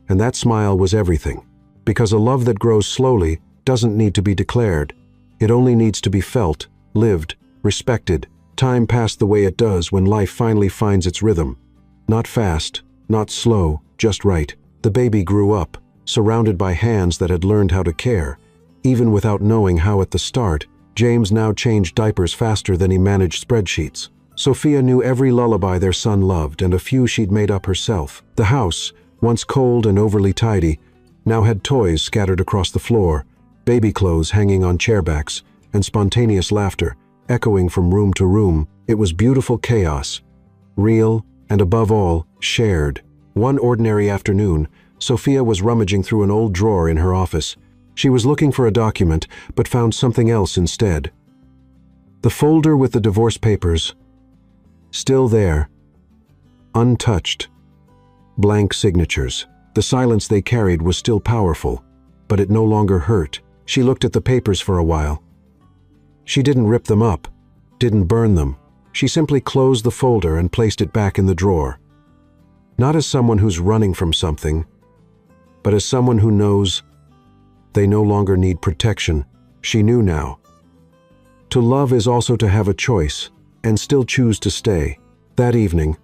And that smile was everything. Because a love that grows slowly doesn't need to be declared. It only needs to be felt, lived, respected. Time passed the way it does when life finally finds its rhythm. Not fast, not slow, just right. The baby grew up, surrounded by hands that had learned how to care. Even without knowing how at the start, James now changed diapers faster than he managed spreadsheets. Sophia knew every lullaby their son loved and a few she'd made up herself. The house, once cold and overly tidy, now had toys scattered across the floor, baby clothes hanging on chairbacks, and spontaneous laughter echoing from room to room. It was beautiful chaos, real, and above all, shared. One ordinary afternoon, Sophia was rummaging through an old drawer in her office. She was looking for a document, but found something else instead. The folder with the divorce papers, still there, untouched. Blank signatures. The silence they carried was still powerful, but it no longer hurt. She looked at the papers for a while. She didn't rip them up, didn't burn them, She simply closed the folder and placed it back in the drawer. Not as someone who's running from something, but as someone who knows they no longer need protection. She knew now. To love is also to have a choice and still choose to stay. That evening,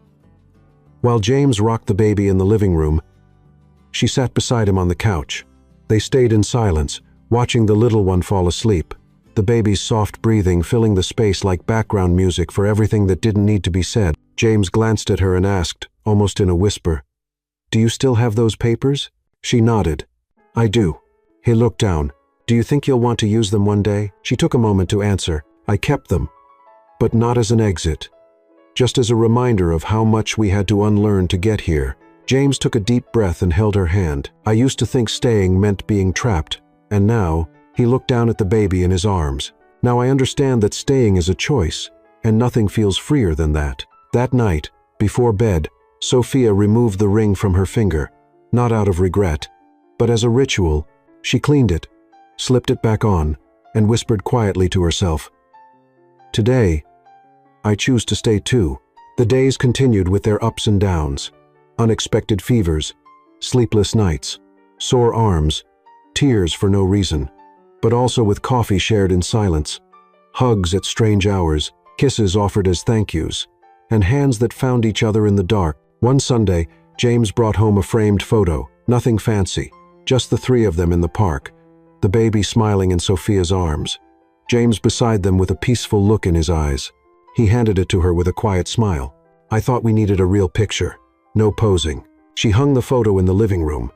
while James rocked the baby in the living room, she sat beside him on the couch. They stayed in silence, watching the little one fall asleep, the baby's soft breathing filling the space like background music for everything that didn't need to be said. James glanced at her and asked, almost in a whisper, "Do you still have those papers?" She nodded. "I do." He looked down. "Do you think you'll want to use them one day?" She took a moment to answer. "I kept them, but not as an exit. Just as a reminder of how much we had to unlearn to get here." James took a deep breath and held her hand. "I used to think staying meant being trapped, and now," he looked down at the baby in his arms, "now I understand that staying is a choice, and nothing feels freer than that." That night, before bed, Sophia removed the ring from her finger, not out of regret, but as a ritual. She cleaned it, slipped it back on, and whispered quietly to herself, "Today, I choose to stay too." The days continued with their ups and downs, unexpected fevers, sleepless nights, sore arms, tears for no reason, but also with coffee shared in silence, hugs at strange hours, kisses offered as thank yous, and hands that found each other in the dark. One Sunday, James brought home a framed photo, nothing fancy, just the three of them in the park, the baby smiling in Sophia's arms, James beside them with a peaceful look in his eyes. He handed it to her with a quiet smile. "I thought we needed a real picture, no posing." She hung the photo in the living room,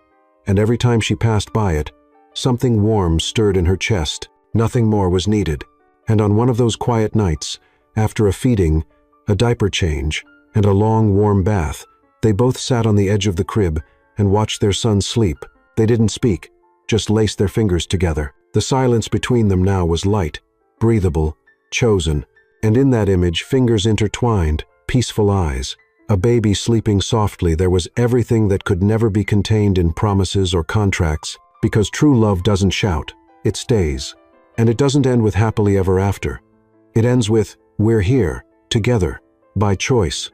and every time she passed by it, something warm stirred in her chest. Nothing more was needed. And on one of those quiet nights, after a feeding, a diaper change, and a long warm bath, they both sat on the edge of the crib and watched their son sleep. They didn't speak, just laced their fingers together. The silence between them now was light, breathable, chosen, and in that image, fingers intertwined, peaceful eyes, a baby sleeping softly. There was everything that could never be contained in promises or contracts, because true love doesn't shout, it stays. And it doesn't end with happily ever after. It ends with, "We're here, together, by choice."